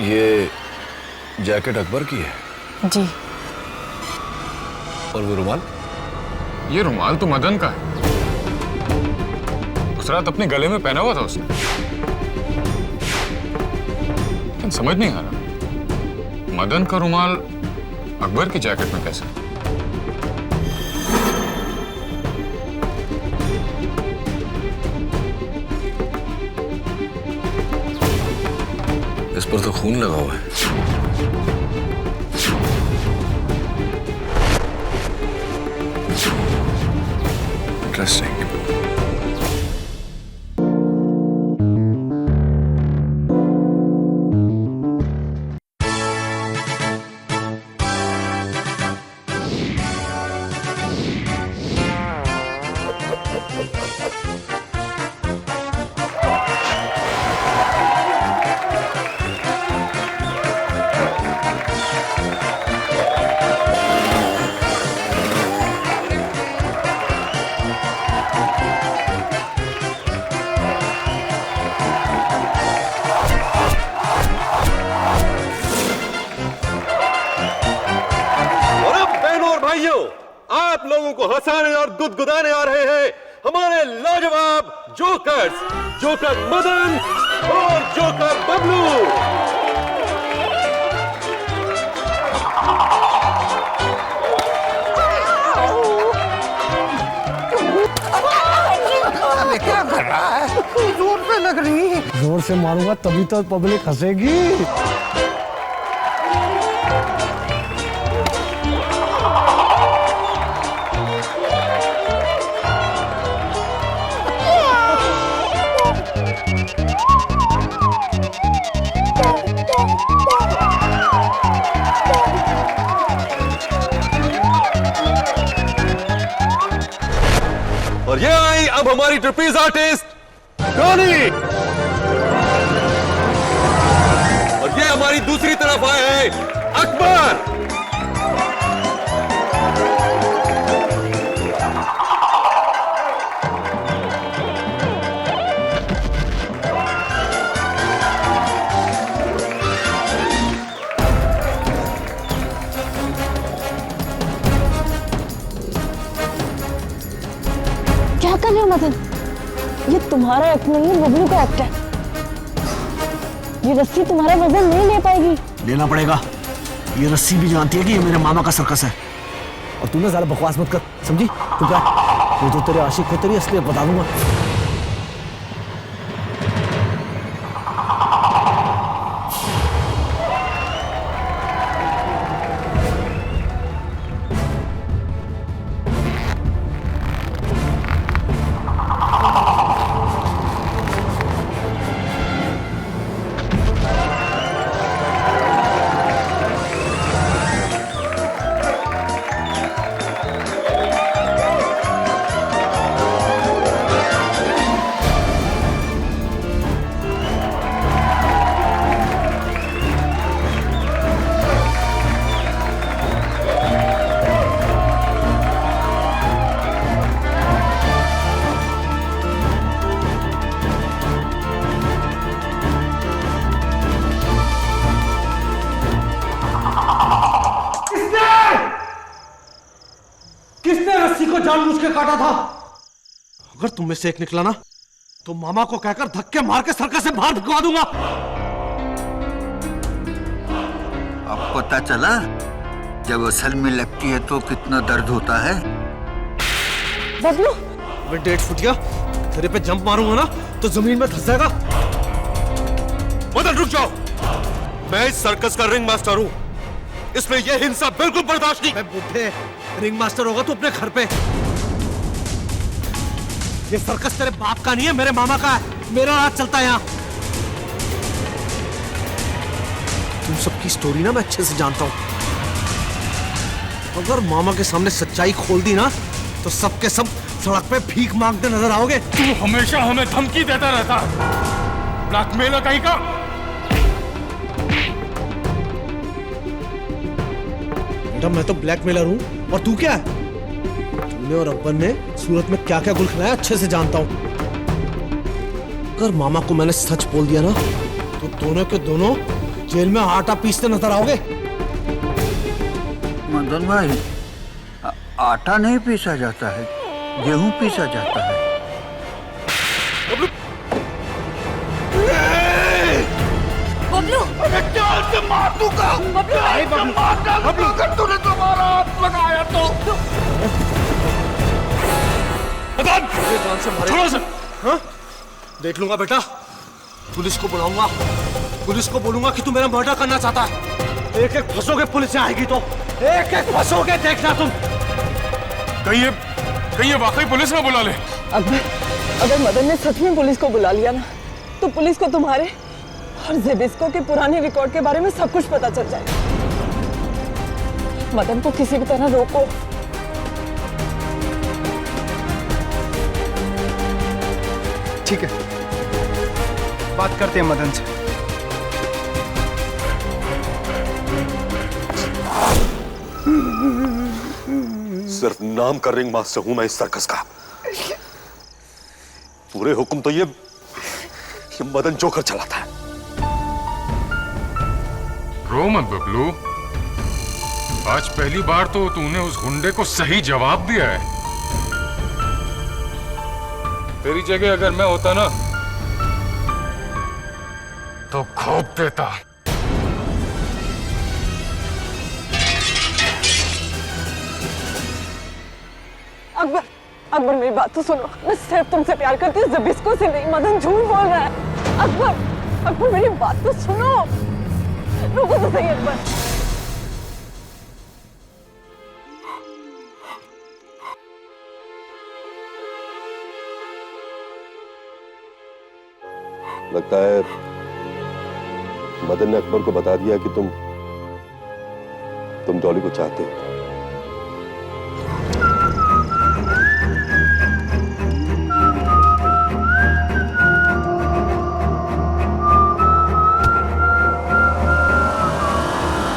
ये जैकेट अकबर की है? जी। और वो रुमाल? ये रुमाल तो मदन का है। उस रात अपने गले में पहना हुआ था उसने। लेकिन समझ नहीं आ रहा, मदन का रुमाल अकबर की जैकेट में कैसे? इस पर तो खून लगा हुआ है। इंटरेस्टिंग। आप लोगों को हंसाने और गुदगुदाने आ रहे हैं हमारे लाजवाब जोकर्स, जोकर मदन और जोकर बबलू। क्या कर रहा है? जोर से लग रही है। जोर से मारूंगा तभी तो पब्लिक हंसेगी। और ये आई अब हमारी ट्रपेज आर्टिस्ट टोनी। और ये हमारी दूसरी तरफ आए हैं अकबर। क्या कर रहे हो मदन? ये तुम्हारा एक्ट नहीं है, बबलू का एक्ट है। ये रस्सी तुम्हारा वजन नहीं ले पाएगी। लेना पड़ेगा। ये रस्सी भी जानती है कि ये मेरे मामा का सर्कस है। और तू ना ज़्यादा बकवास मत कर, समझी? तू क्या? वो जो तेरे आशिक को तेरी असलियत बता दूंगा। किसने रस्सी को जानबूझ के काटा था? अगर तुम में से एक निकला ना तो मामा को कहकर धक्के मार के सर्कस से बाहर भिजवा दूंगा। अब पता चला जब असल में लगती है तो कितना दर्द होता है। बबलू, मैं 1.5 फुटिया तेरे पे जंप मारूंगा ना तो जमीन में धंस जाएगा। मदन रुक जाओ, मैं इस सर्कस का रिंग मास्टर हूं, इसमें यह हिंसा बिल्कुल बर्दाश्त नहीं। मैं बुढ़े रिंग मास्टर होगा तो अपने घर पे। ये सर्कस तेरे बाप का नहीं है, मेरे मामा का है। मेरा राज चलता है यहाँ। तुम सबकी स्टोरी ना मैं अच्छे से जानता हूं। अगर मामा के सामने सच्चाई खोल दी ना तो सबके सब सड़क पे भीख मांगते नजर आओगे। तू हमेशा हमें धमकी देता रहता, ब्लैकमेलर कहीं का। बेटा मैं तो ब्लैकमेलर हूं और तू क्या है? तूने और अब्बन ने सूरत में क्या क्या गुल खिलाया अच्छे से जानता हूं। अगर मामा को मैंने सच बोल दिया ना तो दोनों के दोनों जेल में आटा पीसते नजर आओगे? मदन भाई, आटा नहीं पीसा जाता है, गेहूं पीसा जाता है। बबलू, अरे चाल से मार दूंगा। बबलू, अगर तूने तुम्हारा हाथ लगाया तो। मदन! छोड़ो सर। हाँ? देख लूंगा बेटा, पुलिस को बुलाऊंगा, पुलिस को बोलूंगा कि तू मेरा मर्डर करना चाहता है। एक एक फंसोगे, पुलिस आएगी तो एक एक फंसोगे, देखना तुम। कहीं ये वाकई पुलिस ना बुला ले। अगर मदन ने सच में पुलिस को बुला लिया ना, तो पुलिस को तुम्हारे और जेबिस्को के पुराने रिकॉर्ड के बारे में सब कुछ पता चल जाएगा। मदन को किसी भी तरह रोको। ठीक है, बात करते हैं मदन से। सिर्फ नाम का रिंग मास्टर हूं मैं इस सर्कस का। पूरे हुक्म तो ये मदन जोकर चलाता है। रो मत बबलू, आज पहली बार तो तूने उस गुंडे को सही जवाब दिया है। तेरी जगह अगर मैं होता ना, तो खोप देता। अकबर मेरी बात तो सुनो। मैं सिर्फ तुमसे प्यार करती हूँ, जेबिस्को से नहीं। मदन झूठ बोल रहा है। अकबर मेरी बात तो सुनो। रुको तो सही अकबर। लगता है मदन ने अकबर को बता दिया कि तुम डॉली को चाहते हो।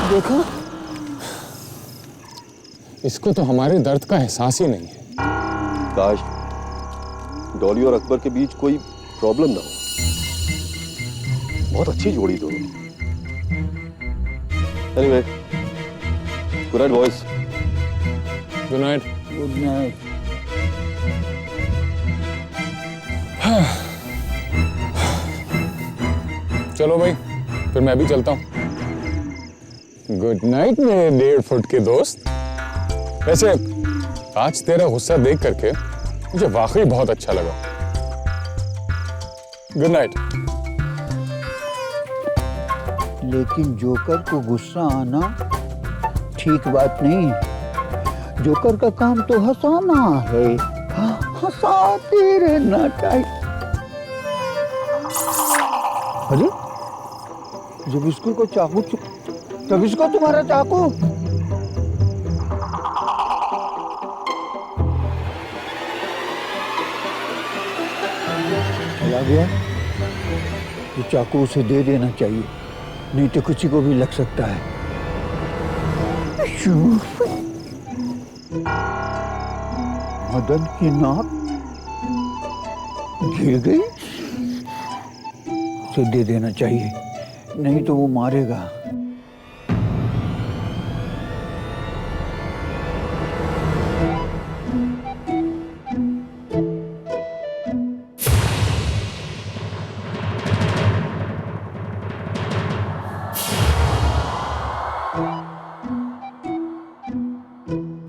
देखो, इसको तो हमारे दर्द का एहसास ही नहीं है। काश डॉली और अकबर के बीच कोई प्रॉब्लम ना हो। बहुत अच्छी जोड़ी दोनों। Anyway, good night boys. Good night. Good night. चलो भाई, फिर मैं भी चलता हूँ। गुड नाइट मेरे 1.5 फुट के दोस्त। वैसे आज तेरा गुस्सा देख करके मुझे वाकई बहुत अच्छा लगा। Good night. लेकिन जोकर को गुस्सा आना ठीक बात नहीं है। जोकर का काम तो हंसाना है, हंसाते रहना चाहिए। अरे जब इसको चाकू, तब इसको तुम्हारा चाकू। चला गया, ये चाकू उसे दे देना चाहिए, नहीं तो किसी को भी लग सकता है। मदन की नाक गिर गई, उसे दे देना चाहिए, नहीं तो वो मारेगा।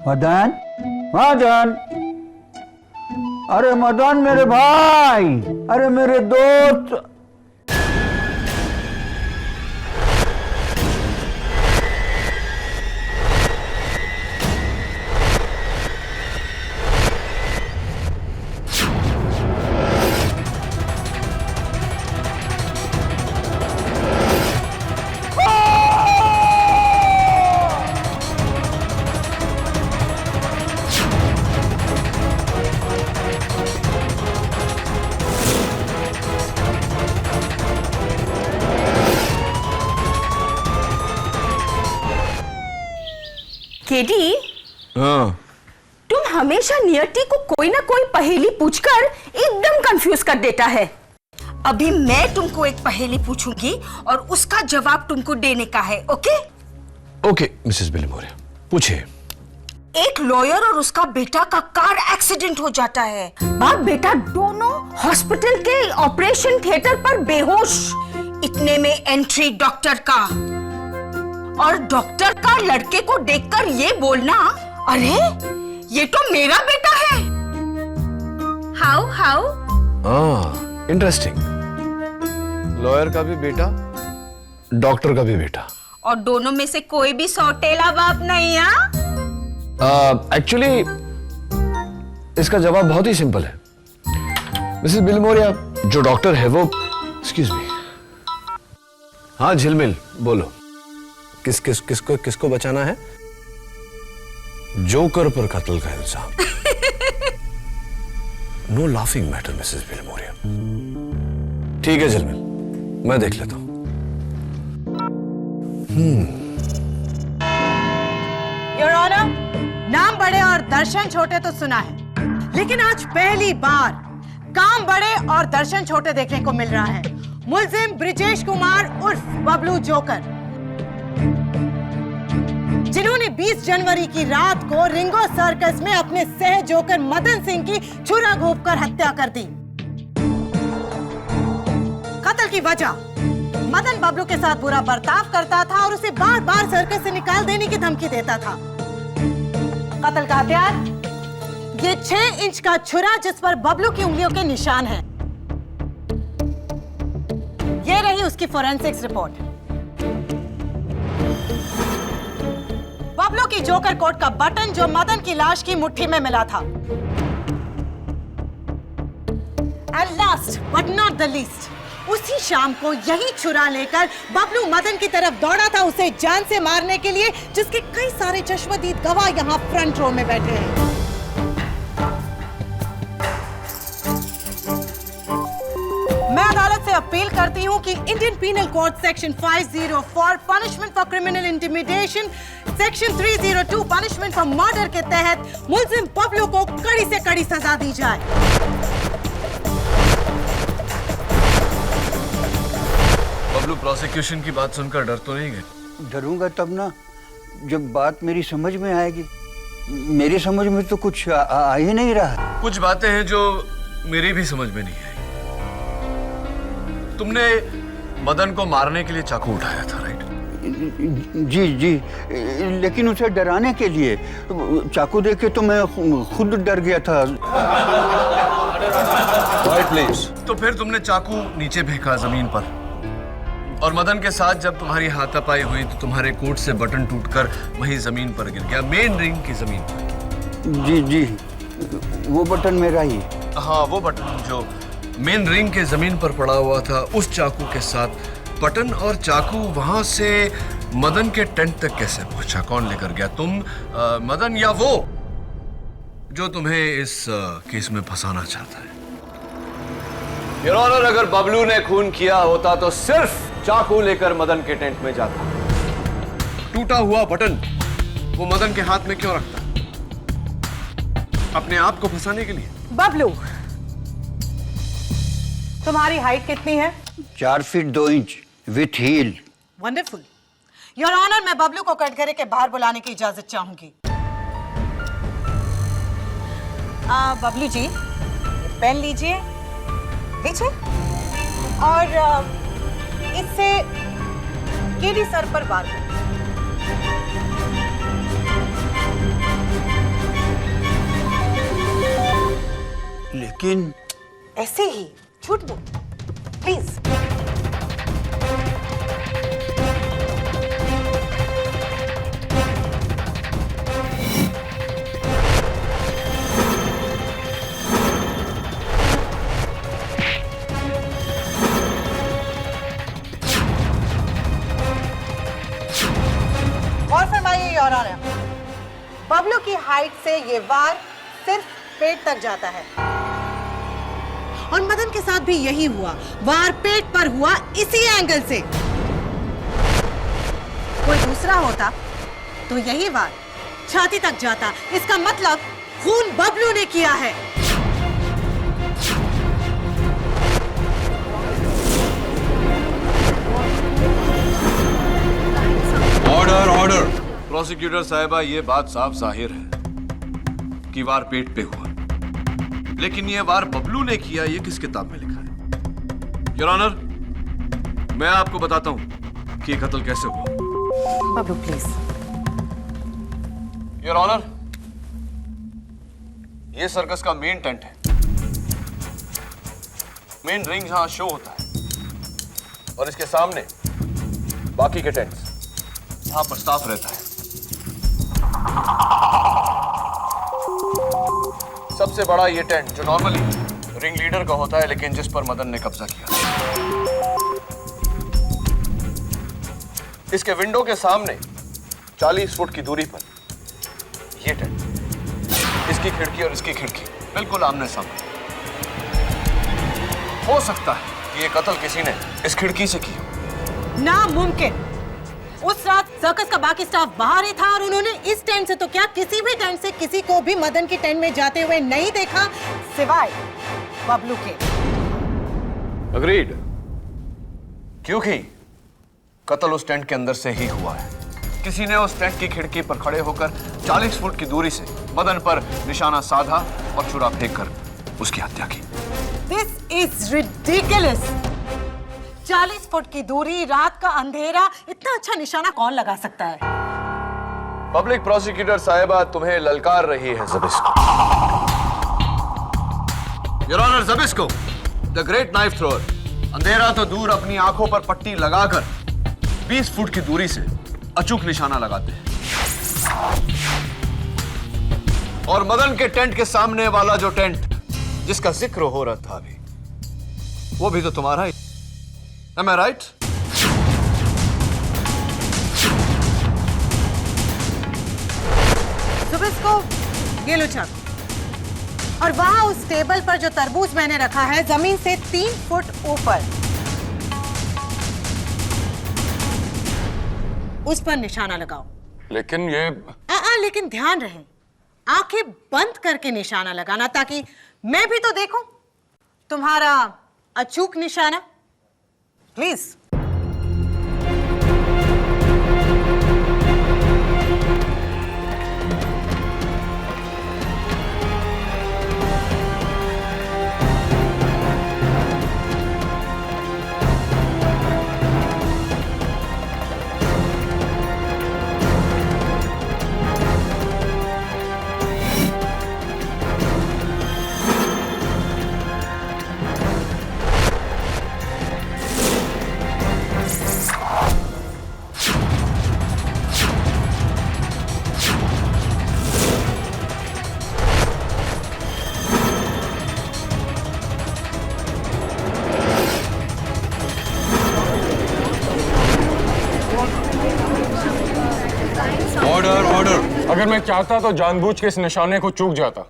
मदन, मदन, अरे मदन मेरे भाई, अरे मेरे दोस्त। केडी, हाँ, तुम हमेशा नियति को कोई ना कोई पहेली पूछकर एकदम कंफ्यूज कर देता है। अभी मैं तुमको एक पहेली पूछूंगी और उसका जवाब तुमको देने का है, ओके? ओके मिसेस बिलमोरिया, पूछिए। एक लॉयर और उसका बेटा का कार एक्सीडेंट हो जाता है। बाप बेटा दोनों हॉस्पिटल के ऑपरेशन थिएटर पर बेहोश। इतने में एंट्री डॉक्टर का, और डॉक्टर का लड़के को देखकर ये बोलना, अरे ये तो मेरा बेटा है। How interesting. लॉयर का भी बेटा, डॉक्टर का भी बेटा, और दोनों में से कोई भी सौतेला बाप नहीं है। एक्चुअली इसका जवाब बहुत ही सिंपल है मिसेस बिलमोरिया। जो डॉक्टर है वो, एक्सक्यूज मी, हाँ झिलमिल बोलो, किसको बचाना है? जोकर पर कत्ल का इल्जाम। No laughing matter Mrs Bilimoria. ठीक है झिलमिल, मैं देख लेता हूं। योर ऑनर, नाम बड़े और दर्शन छोटे तो सुना है, लेकिन आज पहली बार काम बड़े और दर्शन छोटे देखने को मिल रहा है। मुलजिम ब्रिजेश कुमार उर्फ बबलू जोकर, जिन्होंने 20 जनवरी की रात को रिंगो सर्कस में अपने सह जोकर मदन सिंह की छुरा घोंपकर हत्या कर दी। कत्ल की वजह, मदन बबलू के साथ बुरा बर्ताव करता था और उसे बार बार सर्कस से निकाल देने की धमकी देता था। कत्ल का हथियार, ये 6 इंच का छुरा जिस पर बबलू की उंगलियों के निशान हैं। ये रही उसकी फोरेंसिक्स रिपोर्ट। बबलू की जोकर कोट का बटन जो मदन की लाश की मुट्ठी में मिला था। And last but not the least, उसी शाम को यही छुरा लेकर बबलू मदन की तरफ दौड़ा था उसे जान से मारने के लिए, जिसके कई सारे चश्मदीद गवाह यहाँ फ्रंट रो में बैठे हैं। मैं अदालत से अपील करती हूँ कि Indian penal code section 504 punishment for criminal intimidation, section 302 punishment for murder के तहत मुलजिम बबलू को कड़ी से कड़ी सजा दी जाए। बबलू प्रोसिक्यूशन की बात सुनकर डर तो नहीं गए? डरूंगा तब ना जब बात मेरी समझ में आएगी। मेरी समझ में तो कुछ आ ही नहीं रहा। कुछ बातें हैं जो मेरी भी समझ में नहीं आई। तुमने मदन को मारने के लिए चाकू उठाया था, राइट? जी, लेकिन उसे डराने के लिए। चाकू देख के तो मैं खुद डर गया था। Right please. तो फिर तुमने चाकू नीचे फेंका जमीन पर, और मदन के साथ जब तुम्हारी हाथापाई हुई तो तुम्हारे कोट से बटन टूटकर वही जमीन पर गिर गया, मेन रिंग की जमीन पर। जी, वो बटन मेरा ही। हाँ, वो बटन जो मेन रिंग के जमीन पर पड़ा हुआ था, उस चाकू के साथ बटन और चाकू वहां से मदन के टेंट तक कैसे पहुंचा? कौन लेकर गया? तुम, मदन, या वो जो तुम्हें इस केस में फंसाना चाहता है? योर ऑनर, अगर बबलू ने खून किया होता तो सिर्फ चाकू लेकर मदन के टेंट में जाता। टूटा हुआ बटन वो मदन के हाथ में क्यों रखता? अपने आप को फंसाने के लिए। बबलू, तुम्हारी हाइट कितनी है? 4 feet 2 inch with heel. Wonderful. Your honour, मैं बबलू को कटघरे के बाहर बुलाने की इजाजत चाहूंगी। बबलू जी, पेन लीजिए, और इससे केडी सर पर वार करें। लेकिन ऐसे ही झूठ बोल, प्लीज। और फरमाइए योर ऑनर, बबलू की हाइट से ये वार सिर्फ पेट तक जाता है, और मदन के साथ भी यही हुआ। वार पेट पर हुआ इसी एंगल से। कोई दूसरा होता तो यही वार छाती तक जाता। इसका मतलब खून बबलू ने किया है। प्रोसिक्यूटर साहिबा, ये बात साफ जाहिर है कि वार पेट पे हुआ, लेकिन ये वार बबलू ने किया, ये किस किताब में लिखा है? योर ऑनर, मैं आपको बताता हूं कि ये कत्ल कैसे हुआ। बबलू प्लीज। योर ऑनर, ये सर्कस का मेन टेंट है, मेन रिंग जहां शो होता है, और इसके सामने बाकी के टेंट्स जहां पर स्टाफ रहता है। सबसे बड़ा ये टेंट जो नॉर्मली रिंग लीडर का होता है, लेकिन जिस पर मदन ने कब्जा किया। इसके विंडो के सामने 40 फुट की दूरी पर ये टेंट, इसकी खिड़की और इसकी खिड़की बिल्कुल आमने सामने। हो सकता है कि ये कत्ल किसी ने इस खिड़की से किया। नामुमकिन। उस रात सर्कस का बाकी स्टाफ बाहर ही था और उन्होंने इस टेंट से तो क्या किसी भी टेंट से किसी को भी मदन की टेंट में जाते हुए नहीं देखा, सिवाय बबलू के। अग्रीड, क्योंकि कत्ल उस टेंट के अंदर से ही हुआ है। किसी ने उस टेंट की खिड़की पर खड़े होकर 40 फुट की दूरी से मदन पर निशाना साधा और छुरा फेंककर उसकी हत्या की। This is ridiculous. 40 फुट की दूरी, रात का अंधेरा, इतना अच्छा निशाना कौन लगा सकता है? पब्लिक प्रोसिक्यूटर साहिबा तुम्हें ललकार रही है Zbyszko. Your honour, Zbyszko the great knife thrower अंधेरा तो दूर, अपनी आंखों पर पट्टी लगाकर 20 फुट की दूरी से अचूक निशाना लगाते हैं। और मदन के टेंट के सामने वाला जो टेंट जिसका जिक्र हो रहा था अभी, वो भी तो तुम्हारा ही। Am I right? ज़बिस्को, ये लो चाकू। और वहां उस टेबल पर जो तरबूज मैंने रखा है, जमीन से 3 फुट ऊपर, उस पर निशाना लगाओ। लेकिन ये लेकिन ध्यान रहे, आंखें बंद करके निशाना लगाना, ताकि मैं भी तो देखूं तुम्हारा अचूक निशाना। प्लीज। अगर मैं चाहता तो जानबूझ के इस निशाने को चूक जाता,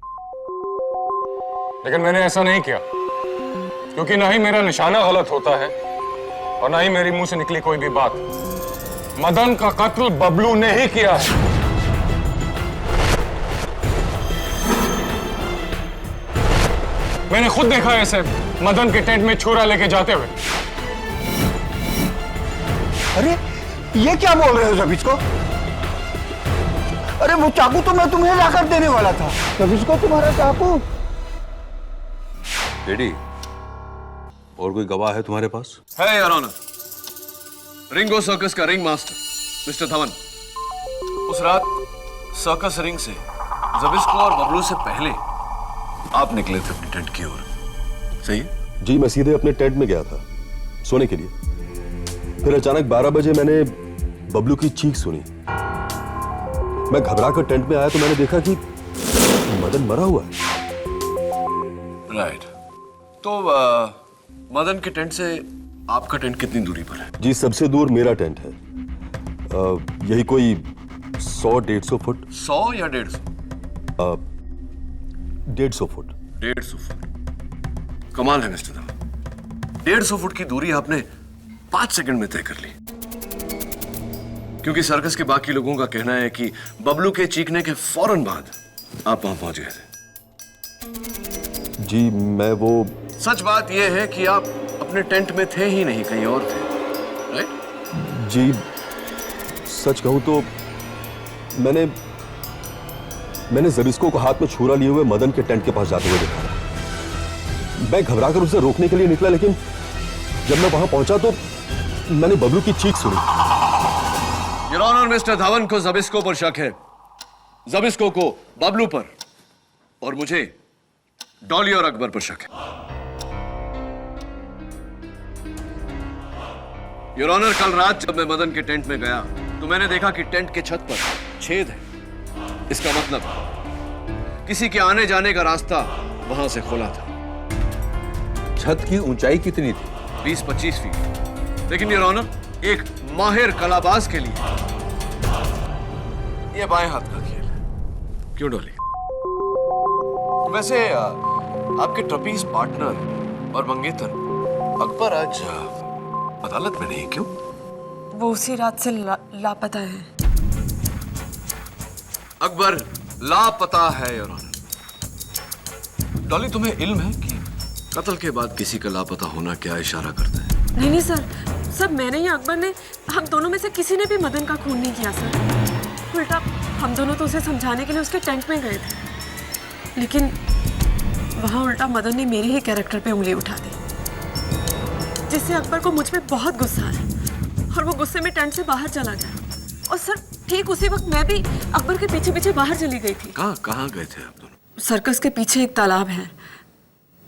लेकिन मैंने ऐसा नहीं किया, क्योंकि ना ही मेरा निशाना गलत होता है और ना ही मेरे मुंह से निकली कोई भी बात। मदन का कत्ल बबलू ने ही किया है। मैंने खुद देखा ऐसे मदन के टेंट में छुरा लेके जाते हुए। अरे ये क्या बोल रहे हो ज़बिस्को? अरे वो चाकू तो मैं तुम्हें लाकर देने वाला था। ज़बिस्को, तुम्हारा चाकू। डैडी, और कोई गवाह है तुम्हारे पास? है योर ऑनर, रिंगो सर्कस का रिंग मास्टर मिस्टर धवन। उस रात सर्कस रिंग से ज़बिस्को और बबलू से पहले आप निकले थे अपनी टेंट की ओर, सही है? जी, मैं सीधे अपने टेंट में गया था सोने के लिए। फिर अचानक 12 बजे मैंने बबलू की चीख सुनी। मैं घबरा कर टेंट में आया तो मैंने देखा कि मदन मरा हुआ है। राइट। तो मदन के टेंट से आपका टेंट कितनी दूरी पर है? जी, सबसे दूर मेरा टेंट है। यही कोई 100-150 फुट। 100 या 150? 150 फुट। 150 फुट। कमाल है मिस्टर धवन, 150 फुट की दूरी आपने 5 सेकंड में तय कर ली। क्योंकि सर्कस के बाकी लोगों का कहना है कि बबलू के चीखने के फौरन बाद आप वहां पहुंच गए थे। जी, मैं वो। सच बात यह है कि आप अपने टेंट में थे ही नहीं, कहीं और थे, राइट? जी, सच कहूं तो मैंने जबिस्को को हाथ में छुरा लिए हुए मदन के टेंट के पास जाते हुए देखा। मैं घबराकर उसे रोकने के लिए निकला, लेकिन जब मैं वहां पहुंचा तो मैंने बबलू की चीख सुनी। योर ऑनर, मिस्टर धवन को जबिस्को पर शक है, जबिस्को को बबलू पर, और मुझे डॉली और अकबर पर शक है। योर ऑनर, कल रात जब मैं मदन के टेंट में गया तो मैंने देखा कि टेंट के छत पर छेद है। इसका मतलब किसी के आने जाने का रास्ता वहां से खोला था। छत की ऊंचाई कितनी थी? 20-25 फीट। लेकिन योर ऑनर, एक माहिर कलाबाज के लिए यह बाएं हाथ का खेल है। क्यों डॉली? वैसे आपके ट्रपीज पार्टनर और मंगेतर अकबर आज अदालत में नहीं, क्यों? वो उसी रात से लापता है। अकबर लापता है योर ऑनर। डॉली, तुम्हें इल्म है कि कत्ल के बाद किसी का लापता होना क्या इशारा करता है? नहीं सर, सब मैंने या अकबर ने, हम दोनों में से किसी ने भी मदन का खून नहीं किया सर। उल्टा हम दोनों तो उसे समझाने के लिए उसके टेंट में गए थे, लेकिन वहां उल्टा मदन ने मेरे ही कैरेक्टर पे उंगली उठा दी, जिससे अकबर को मुझ पे बहुत गुस्सा आया और वो गुस्से में टेंट से बाहर चला गया। और सर, ठीक उसी वक्त मैं भी अकबर के पीछे पीछे बाहर चली गई थी। कहाँ गए थे आप दोनों? सर्कस के पीछे एक तालाब है,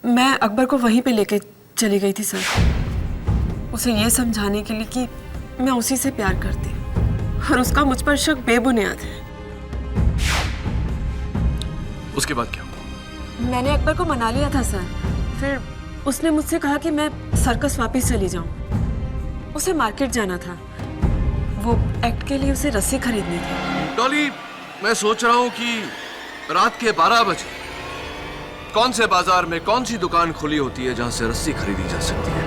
मैं अकबर को वहीं पे लेके चली गई थी सर, उसे ये समझाने के लिए कि मैं उसी से प्यार करती हूँ और उसका मुझ पर शक बेबुनियाद है। उसके बाद क्या हुआ? मैंने अकबर को मना लिया था सर, फिर उसने मुझसे कहा कि मैं सर्कस वापस चली जाऊं। उसे मार्केट जाना था, वो एक्ट के लिए उसे रस्सी खरीदनी थी। डॉली, मैं सोच रहा हूं कि रात के 12 बजे कौन से बाजार में कौन सी दुकान खुली होती है जहां से रस्सी खरीदी जा सकती है।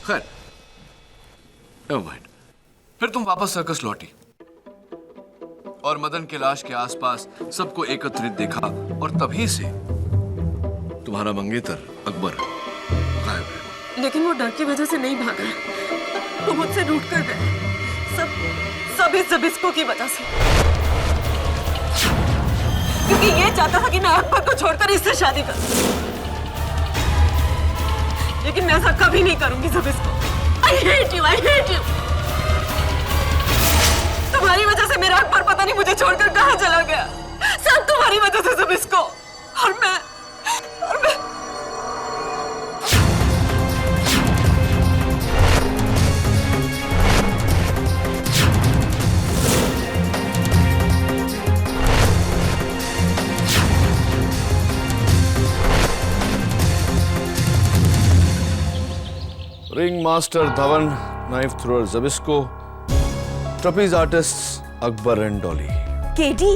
खैर, नेवर माइंड। फिर तुम वापस सर्कस लौटी और मदन के लाश के आसपास सबको एकत्रित देखा, और तभी से तुम्हारा मंगेतर अकबर गायब है। लेकिन वो डर की वजह से नहीं भागा, वो मुझसे रूठ कर गए। सब इस जबिस्को की वजह से, क्योंकि ये चाहता था कि मैं अकबर को छोड़कर इससे शादी करूं, लेकिन मैं ऐसा कभी नहीं करूंगी जबिस्को। I hate you, I hate you। तुम्हारी वजह से मेरा अकबर पता नहीं मुझे छोड़कर कहां चला गया, सब तुम्हारी वजह से जबिस्को। और मैं ring master Dhawan, knife thrower Zbyszko, trapeze artist Akbar and Dolly. KD,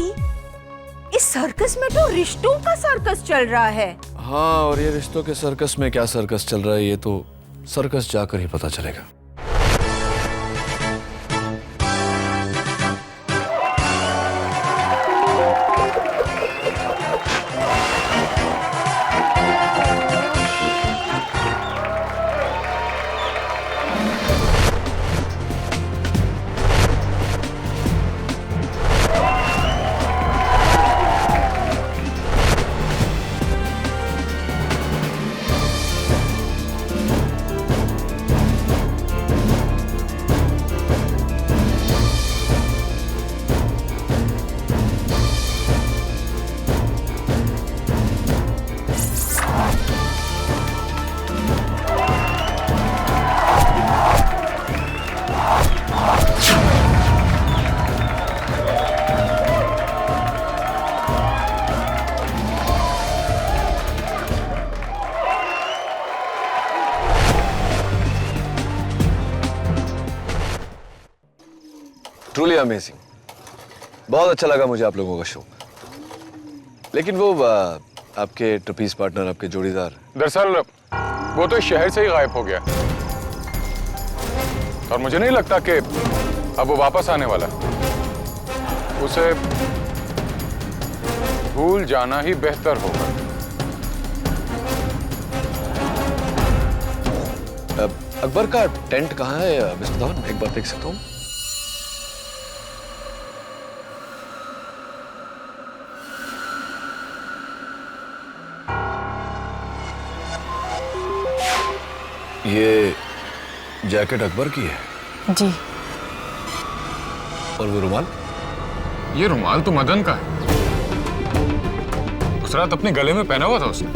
इस सर्कस में तो रिश्तों का सर्कस चल रहा है। हाँ, और ये रिश्तों के सर्कस में क्या सर्कस चल रहा है ये तो सर्कस जाकर ही पता चलेगा। ट्रूली अमेजिंग, बहुत अच्छा लगा मुझे आप लोगों का शो। लेकिन वो आपके ट्रपीज पार्टनर, आपके जोड़ीदार, दरअसल वो तो इस शहर से ही गायब हो गया और मुझे नहीं लगता कि अब वो वापस आने वाला। भूल जाना ही बेहतर होगा। अकबर का टेंट कहाँ है मिस्टर धवन, एक बार देख सकता हूँ? ये जैकेट अकबर की है जी। और वो रुमाल? ये रुमाल तो मदन का है, उस रात अपने गले में पहना हुआ था उसने।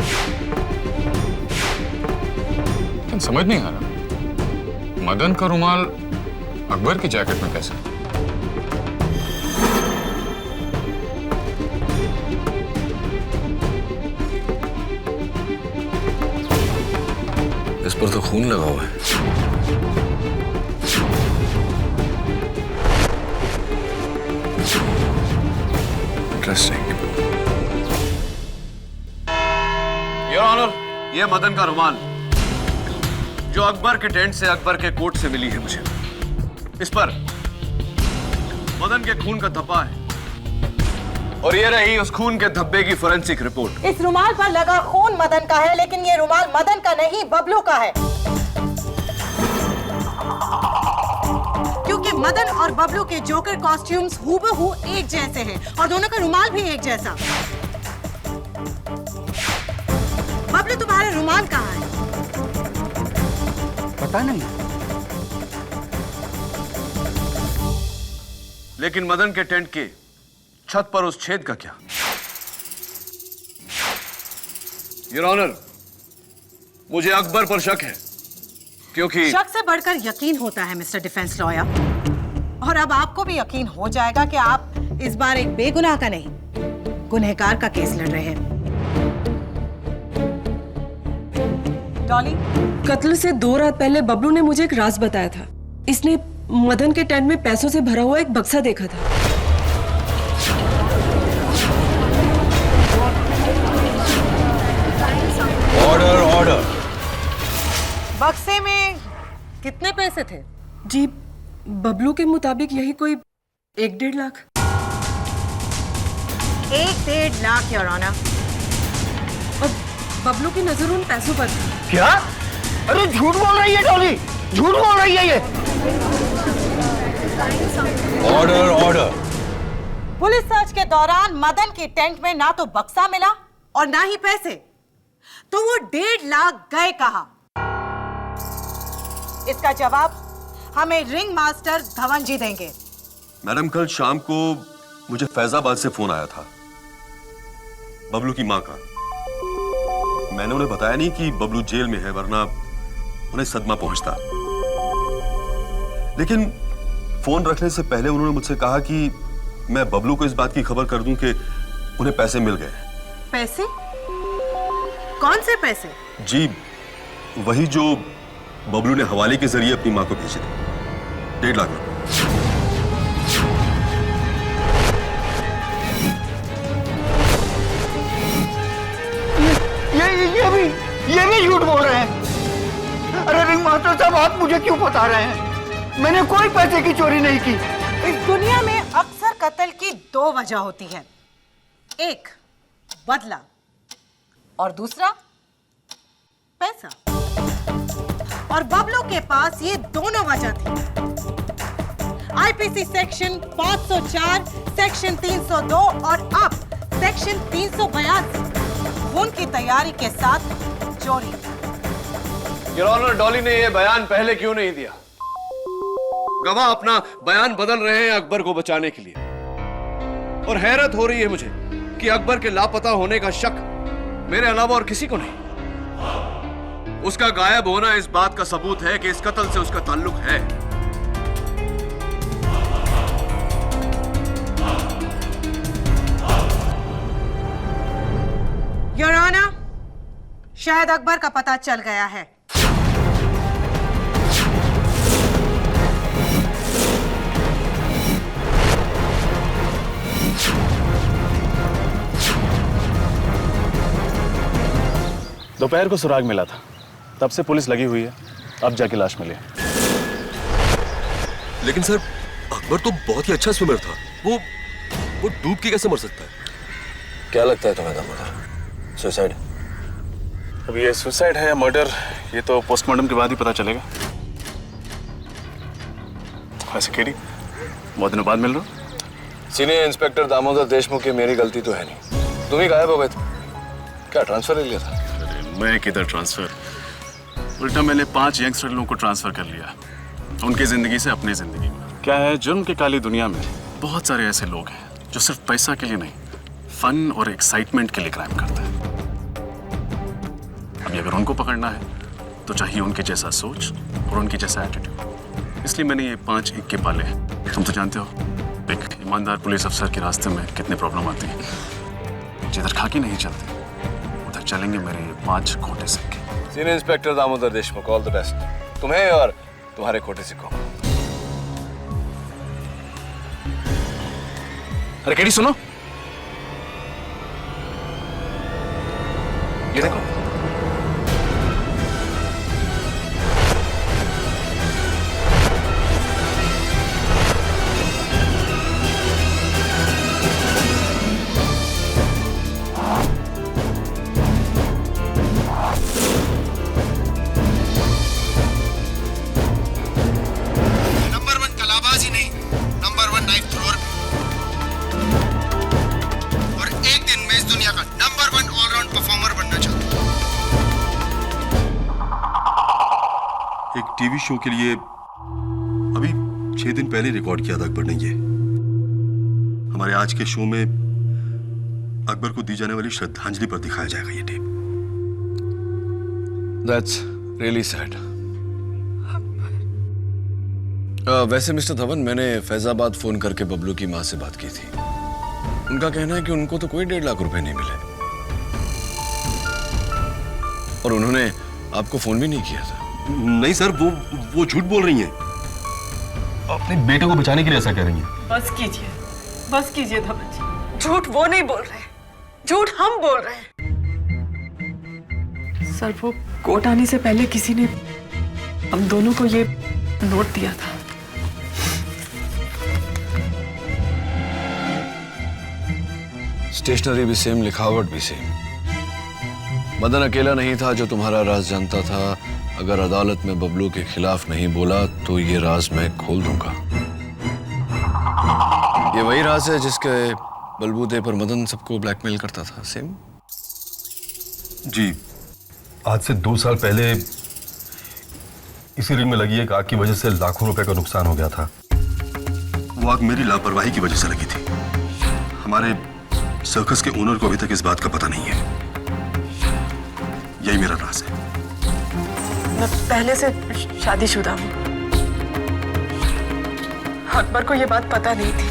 लेकिन समझ नहीं आ रहा, मदन का रुमाल अकबर की जैकेट में कैसे? इस पर तो खून लगा हुआ है। इंटरेस्टिंग। योर ऑनर, ये मदन का रुमाल जो अकबर के टेंट से अकबर के कोट से मिली है मुझे। इस पर मदन के खून का धब्बा है और ये रही उस खून के धब्बे की फोरेंसिक रिपोर्ट। इस रुमाल पर लगा खून मदन का है, लेकिन ये रुमाल मदन का नहीं बबलू का है, क्योंकि मदन और बबलू के जोकर कॉस्ट्यूम्स हूबहू एक जैसे हैं और दोनों का रुमाल भी एक जैसा। बबलू, तुम्हारा रुमाल कहाँ है? पता नहीं। लेकिन मदन के टेंट के छत पर उस छेद का क्या? योर ऑनर, मुझे अकबर पर शक है, क्योंकि शक से बढ़कर यकीन होता है मिस्टर डिफेंस लॉयर, और अब आपको भी यकीन हो जाएगा कि आप इस बार एक बेगुनाह का नहीं, गुनहगार का केस लड़ रहे हैं। डॉली, कत्ल से 2 रात पहले बबलू ने मुझे एक राज बताया था। इसने मदन के टेंट में पैसों से भरा हुआ एक बक्सा देखा था। Order order. बक्से में कितने पैसे थे? जी, बबलू के मुताबिक यही कोई 1-1.5 लाख। 1-1.5 lakh your honour. और बबलू की नजर उन पैसों पर थी। क्या? अरे झूठ बोल रही है डॉली, झूठ बोल रही है ये। Order order. पुलिस सर्च के दौरान मदन के टेंट में ना तो बक्सा मिला और ना ही पैसे, तो वो 1.5 लाख गए कहां? इसका जवाब हमें रिंग मास्टर धवन जी देंगे। मैडम, कल शाम को मुझे फैजाबाद से फोन आया था बबलू की मां का। मैंने उन्हें बताया नहीं कि बबलू जेल में है, वरना उन्हें सदमा पहुंचता। लेकिन फोन रखने से पहले उन्होंने मुझसे कहा कि मैं बबलू को इस बात की खबर कर दूं कि उन्हें पैसे मिल गए। पैसे? कौन से पैसे? जी, वही जो बबलू ने हवाले के जरिए अपनी मां को भेजे थे, 1.5 लाख रुपए। ये भी झूठ बोल रहे हैं। अरे रिंग मास्टर साहब, आप मुझे क्यों बता रहे हैं? मैंने कोई पैसे की चोरी नहीं की। इस दुनिया में अक्सर कत्ल की 2 वजह होती है, एक बदला और दूसरा पैसा। और बबलू के पास ये दोनों वजह थी। आईपीसी सेक्शन 504, सेक्शन 302 और अब सेक्शन 382 खून की तैयारी के साथ चोरी। योर ऑनर, डॉली ने यह बयान पहले क्यों नहीं दिया? गवाह अपना बयान बदल रहे हैं अकबर को बचाने के लिए, और हैरत हो रही है मुझे कि अकबर के लापता होने का शक मेरे अलावा और किसी को नहीं। उसका गायब होना इस बात का सबूत है कि इस कत्ल से उसका ताल्लुक है। योर ऑनर, शायद अकबर का पता चल गया है। दोपहर को सुराग मिला था, तब से पुलिस लगी हुई है, अब जाके लाश मिली। लेकिन सर, अकबर तो बहुत ही अच्छा स्विमर था। वो डूब के कैसे मर सकता है? क्या लगता है तुम्हें दामोदर? सुसाइड? अब ये सुसाइड है या मर्डर, ये तो पोस्टमार्टम के बाद ही पता चलेगा। वैसे केडी, बहुत दिनों बाद मिल रहा हूँ। सीनियर इंस्पेक्टर दामोदर देशमुख की मेरी गलती तो है नहीं, तुम ही गायब हो गए थे। क्या ट्रांसफर ले लिया था? मैं किधर ट्रांसफर, उल्टा मैंने 5 यंगस्टर लोगों को ट्रांसफर कर लिया, उनकी जिंदगी से अपनी जिंदगी में। क्या है, जुर्म की काली दुनिया में बहुत सारे ऐसे लोग हैं जो सिर्फ पैसा के लिए नहीं, फन और एक्साइटमेंट के लिए क्राइम करते हैं। अभी अगर उनको पकड़ना है तो चाहिए उनके जैसा सोच और उनके जैसा एटीट्यूड। इसलिए मैंने ये 5 इक्के पाले हैं। तुम तो जानते हो एक ईमानदार पुलिस अफसर के रास्ते में कितने प्रॉब्लम आती है। जिधर खाकी नहीं चलती उधर चलेंगे मेरे ये 5 खोटे सिक्के। Senior inspector Damodar Deshmukh, all the best तुम्हें और तुम्हारे खोटे सिक्कों को। अरे केडी सुनो, ये देखो। नंबर 1 कलाबाज ही नहीं, नंबर 1 नाइफ थ्रोअर भी। और एक दिन मैं इस दुनिया का नंबर 1 ऑलराउंड परफॉर्मर बनना चाहता हूँ। एक टीवी शो के लिए अभी 6 दिन पहले रिकॉर्ड किया था अकबर ने ये। हमारे आज के शो में अकबर को दी जाने वाली श्रद्धांजलि पर दिखाया जाएगा ये टेप। That's really sad. वैसे मिस्टर धवन, मैंने फैजाबाद फोन करके बबलू की माँ से बात की थी। उनका कहना है कि उनको तो कोई 1.5 लाख रुपए नहीं मिले और उन्होंने आपको फोन भी नहीं किया था। नहीं सर, वो झूठ बोल रही हैं। अपने बेटे को बचाने के लिए ऐसा कह रही हैं। बस कीजिए धवन जी। झूठ वो नहीं बोल रहे, झूठ हम बोल रहे हैं। सर, वो कोर्ट आने से पहले किसी ने हम दोनों को ये नोट दिया था। स्टेशनरी भी सेम, लिखावट भी सेम। मदन अकेला नहीं था जो तुम्हारा राज जानता था। अगर अदालत में बबलू के खिलाफ नहीं बोला तो ये राज मैं खोल दूंगा। ये वही राज है जिसके बलबूते पर मदन सबको ब्लैकमेल करता था। सेम? जी, आज से 2 साल पहले इसी रिंग में लगी एक आग की वजह से लाखों रुपए का नुकसान हो गया था। वो आग मेरी लापरवाही की वजह से लगी थी। हमारे सर्कस के ओनर को अभी तक इस बात का पता नहीं है। यही मेरा राज है। मैं पहले से शादीशुदा हूँ। अकबर को ये बात पता नहीं थी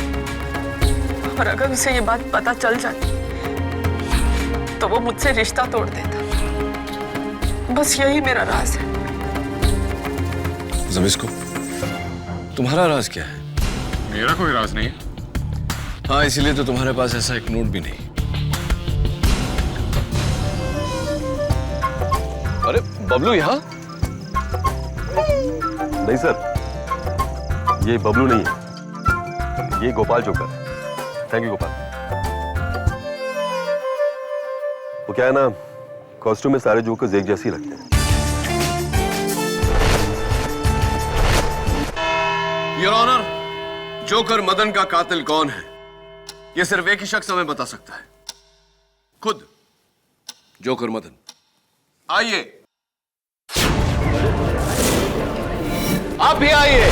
और अगर उसे ये बात पता चल जाती तो वो मुझसे रिश्ता तोड़ देता। बस यही मेरा राज है। जबिस्को, तुम्हारा राज क्या है? मेरा कोई राज नहीं है। हाँ, इसीलिए तो तुम्हारे पास ऐसा एक नोट भी नहीं। अरे बबलू यहाँ? नहीं सर, ये बबलू नहीं है, ये गोपाल जोकर है। Thank you Gopal. वो क्या है ना, कॉस्ट्यूम में सारे जोकर्स एक जैसे ही लगते हैं। योर ऑनर, जोकर मदन का कातिल कौन है ये सिर्फ एक ही शख्स हमें बता सकता है, खुद जोकर मदन। आइए, आप भी आइए।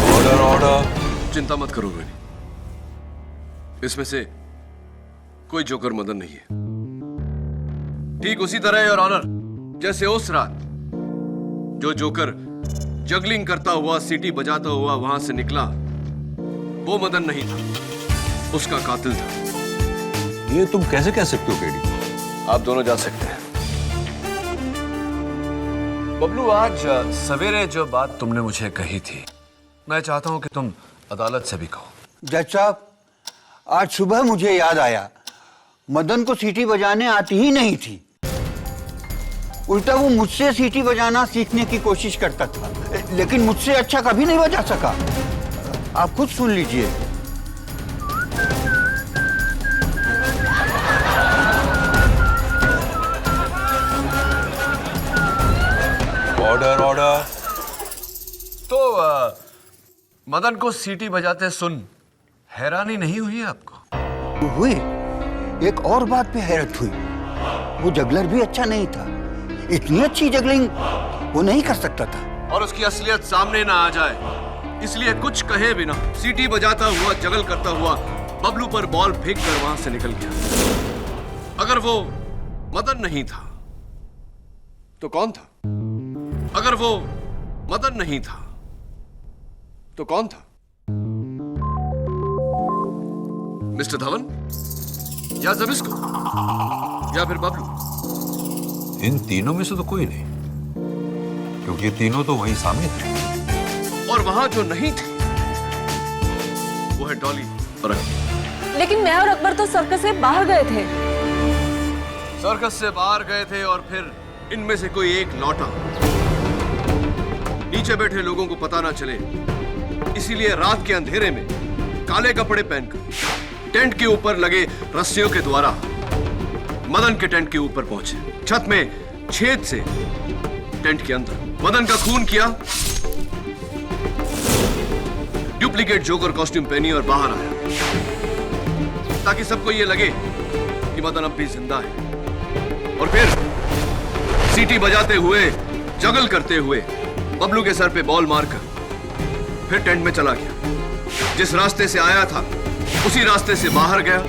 Order order. चिंता मत करो रोहिणी, इसमें से कोई जोकर मदन नहीं है। ठीक उसी तरह योर ऑनर, जैसे उस रात जो जोकर जगलिंग करता हुआ, सीटी बजाता हुआ वहां से निकला, वो मदन नहीं था, उसका कातिल था। ये तुम कैसे कह सकते हो केडी? आप दोनों जा सकते हैं। बबलू, आज सवेरे जो बात तुमने मुझे कही थी, मैं चाहता हूं कि तुम अदालत से भी कहो। जज साहब, आज सुबह मुझे याद आया, मदन को सीटी बजाने आती ही नहीं थी। उल्टा वो मुझसे सीटी बजाना सीखने की कोशिश करता था, लेकिन मुझसे अच्छा कभी नहीं बजा सका। आप खुद सुन लीजिए। Order order. तो मदन को सीटी बजाते सुन हैरानी नहीं हुई आपको? हुई। एक और बात पे हैरत हुई, वो जगलर भी अच्छा नहीं था। इतनी अच्छी जगलिंग वो नहीं कर सकता था। और उसकी असलियत सामने ना आ जाए इसलिए कुछ कहे बिना सीटी बजाता हुआ जगल करता हुआ बबलू पर बॉल फेंक कर वहां से निकल गया। अगर वो मदन नहीं था तो कौन था? अगर वो मदन नहीं था तो कौन था? मिस्टर धवन या जबिस्को या फिर बबलू? इन तीनों में से तो कोई नहीं, क्योंकि ये तीनों तो वहीं सामने थे। और वहां जो नहीं थे वो है डॉली और अकबर। लेकिन मैं और अकबर तो सर्कस से बाहर गए थे। सर्कस से बाहर गए थे और फिर इनमें से कोई एक लौटा। नीचे बैठे लोगों को पता ना चले इसीलिए रात के अंधेरे में काले कपड़े पहनकर टेंट के ऊपर लगे रस्सियों के द्वारा मदन के टेंट के ऊपर पहुंचे। छत में छेद से टेंट के अंदर मदन का खून किया, डुप्लीकेट जोकर कॉस्ट्यूम पहनी और बाहर आया ताकि सबको यह लगे कि मदन अब भी जिंदा है। और फिर सीटी बजाते हुए जगल करते हुए बबलू के सर पे बॉल मारकर फिर टेंट में चला गया। जिस रास्ते से आया था उसी रास्ते से बाहर गया और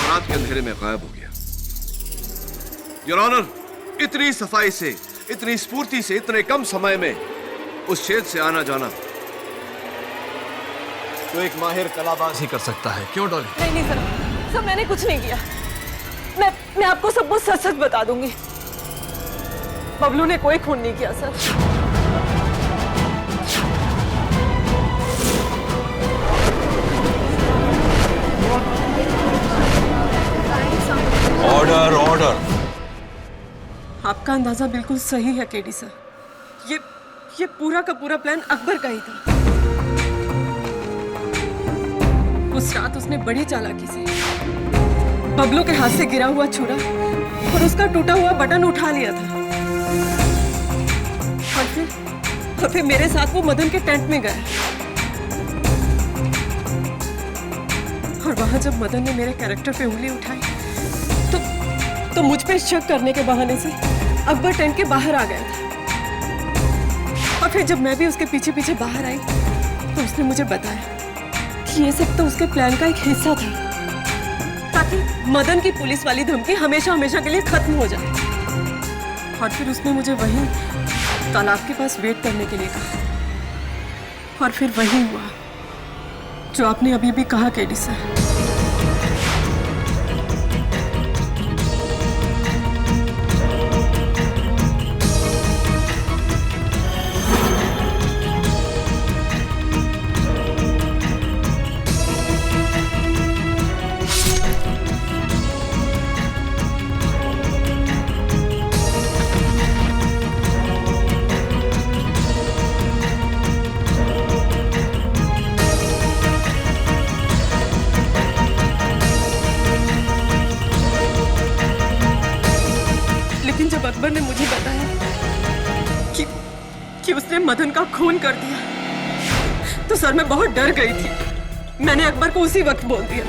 रात के अंधेरे में गायब हो गया। योर ऑनर, इतनी सफाई से, इतनी स्फूर्ति से, इतने कम समय में उस छेद से आना जाना तो एक माहिर कलाबाज ही कर सकता है। क्यों डॉली? नहीं नहीं सर, सर मैंने कुछ नहीं किया। मैं आपको सब कुछ सच सच बता दूंगी। बबलू ने कोई खून नहीं किया सर। Order order. आपका अंदाजा बिल्कुल सही है केडी सर। ये पूरा का पूरा प्लान अकबर का ही था। उस रात उसने बड़ी चालाकी से बबलू के हाथ से गिरा हुआ छुरा और उसका टूटा हुआ बटन उठा लिया था और फिर मेरे साथ वो मदन के टेंट में गया। और वहां जब मदन ने मेरे कैरेक्टर पे उंगली उठाई तो मुझ पे शक करने के बहाने से अकबर टेंट के बाहर आ गया था। और फिर जब मैं भी उसके पीछे पीछे बाहर आई तो उसने मुझे बताया कि ये सब तो उसके प्लान का एक हिस्सा था ताकि मदन की पुलिस वाली धमकी हमेशा हमेशा के लिए खत्म हो जाए। और फिर उसने मुझे वहीं तालाब के पास वेट करने के लिए कहा। और फिर वही हुआ जो आपने अभी भी कहा केडी सर। अकबर ने मुझे बताया कि उसने मदन का खून कर दिया तो सर मैं बहुत डर गई थी। मैंने अकबर को उसी वक्त बोल दिया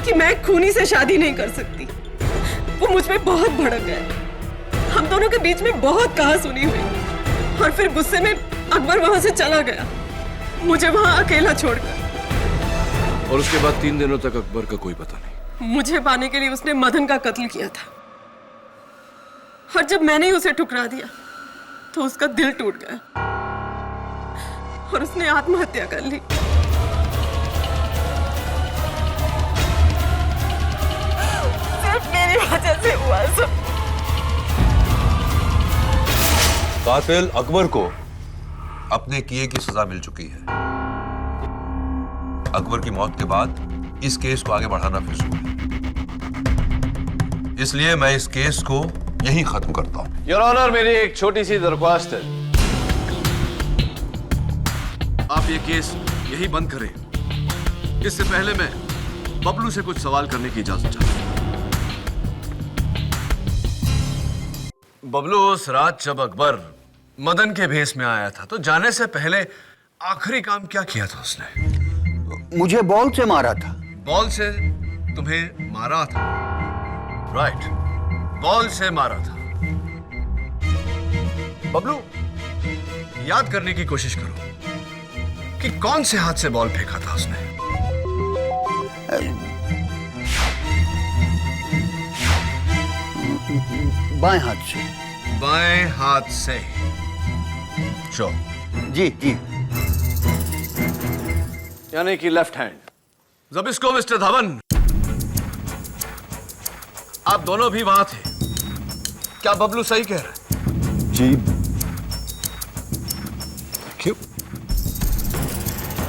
कि मैं खूनी से शादी नहीं कर सकती। वो मुझ पे बहुत भड़क गया। हम दोनों के बीच में बहुत कहा-सुनी हुई और फिर गुस्से में अकबर वहां से चला गया, मुझे वहां अकेला छोड़कर। और उसके बाद 3 दिनों तक अकबर का कोई पता नहीं। मुझे पाने के लिए उसने मदन का कत्ल किया था और जब मैंने उसे ठुकरा दिया तो उसका दिल टूट गया और उसने आत्महत्या कर ली। सिर्फ मेरी वजह से हुआ सब। कातिल अकबर को अपने किए की सजा मिल चुकी है। अकबर की मौत के बाद इस केस को आगे बढ़ाना फिर शुरू है। इसलिए मैं इस केस को यहीं खत्म करता हूं। योर ऑनर, मेरी एक छोटी सी दरख्वास्त है। आप ये केस यही बंद करें। इससे पहले मैं बबलू से कुछ सवाल करने की इजाजत चाहता हूं। बबलू, उस रात जब अकबर मदन के भेस में आया था तो जाने से पहले आखिरी काम क्या किया था उसने? मुझे बॉल से मारा था। बॉल से तुम्हें मारा था? राइट, बॉल से मारा था। बबलू, याद करने की कोशिश करो कि कौन से हाथ से बॉल फेंका था उसने। बाएं हाथ से। बाएं हाथ से। शो। जी जी। यानी कि लेफ्ट हैंड। जबिस्को मिस्टर धवन, आप दोनों भी वहां थे। क्या बबलू सही कह रहा है? जी। क्यों?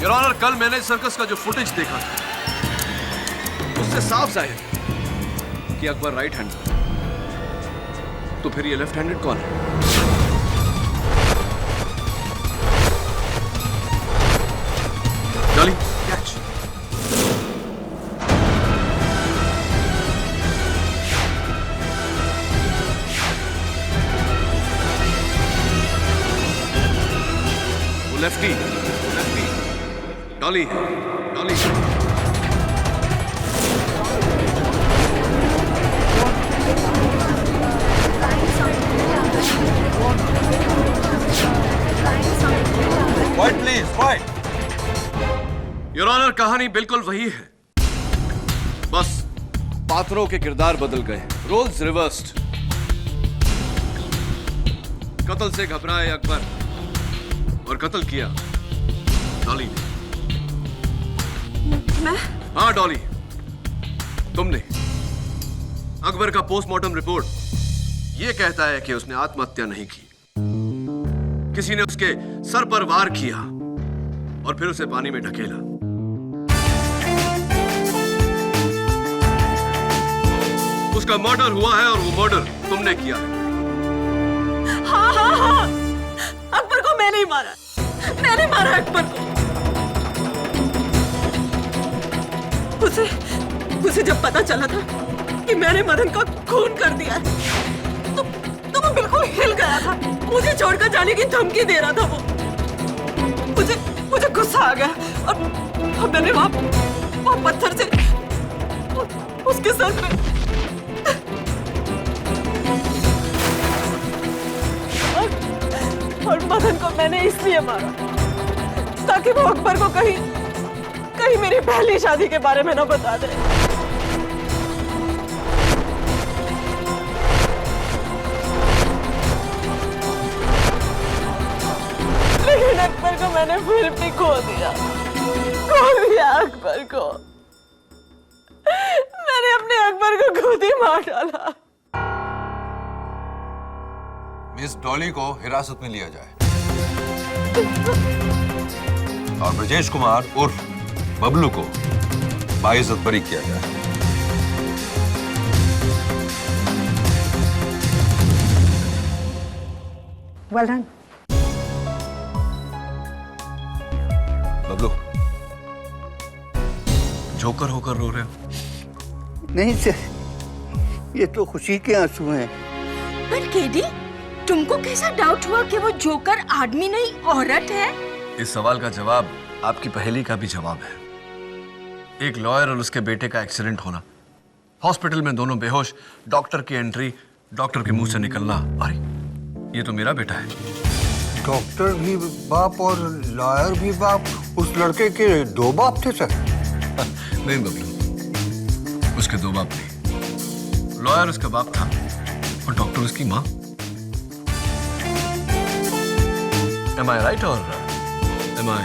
योर ऑनर, कल मैंने सर्कस का जो फुटेज देखा था उससे साफ जाहिर है कि अकबर राइट हैंड, तो फिर ये लेफ्ट हैंडेड कौन है? Dolly, catch. वो lefty, Dolly, Dolly. Quiet, please, quiet. Your honour, कहानी बिल्कुल वही है, बस पात्रों के किरदार बदल गए, रोल्स रिवर्स्ड। कत्ल से घबराए अकबर और कत्ल किया डॉली ने। मैं? हाँ डॉली, तुमने। अकबर का पोस्टमार्टम रिपोर्ट यह कहता है कि उसने आत्महत्या नहीं की, किसी ने उसके सर पर वार किया और फिर उसे पानी में ढकेला। उसका मर्डर हुआ है और वो मर्डर तुमने किया है। हाँ हाँ हाँ, अकबर को मैंने ही मारा। मैंने मारा अकबर को। उसे जब पता चला था कि मैंने मदन का खून कर दिया है, तो वो बिल्कुल हिल गया था। मुझे छोड़कर जाने की धमकी दे रहा था वो। मुझे गुस्सा आ गया और मैंने वहां पत्थर से उसके सर पे। और मदन को मैंने इसलिए मारा ताकि वो अकबर को कहीं मेरी पहली शादी के बारे में ना बता दे। लेकिन अकबर को मैंने फिर भी खो दिया अकबर को। मैंने अपने अकबर को खुद ही मार डाला। मिस डॉली को हिरासत में लिया जाए और ब्रजेश कुमार उर्फ बबलू को बाइज्जत बरी किया जाए। Well done. बबलू, जोकर होकर रो रहे हो? नहीं सर, ये तो खुशी के आंसू हैं। पर केडी, तुमको कैसा डाउट हुआ कि वो जोकर आदमी नहीं औरत है? इस सवाल का जवाब आपकी पहेली का भी जवाब है। एक लॉयर और उसके बेटे का एक्सीडेंट होना, हॉस्पिटल में दोनों बेहोश, डॉक्टर की एंट्री, डॉक्टर के मुंह से निकलना, अरे ये तो मेरा बेटा है। डॉक्टर भी बाप और लॉयर भी बाप। उस लड़के के दो बाप थे सर? नहीं बबलू, उसके दो बाप नहीं। लॉयर उसका बाप था और डॉक्टर उसकी माँ। Am I right or am I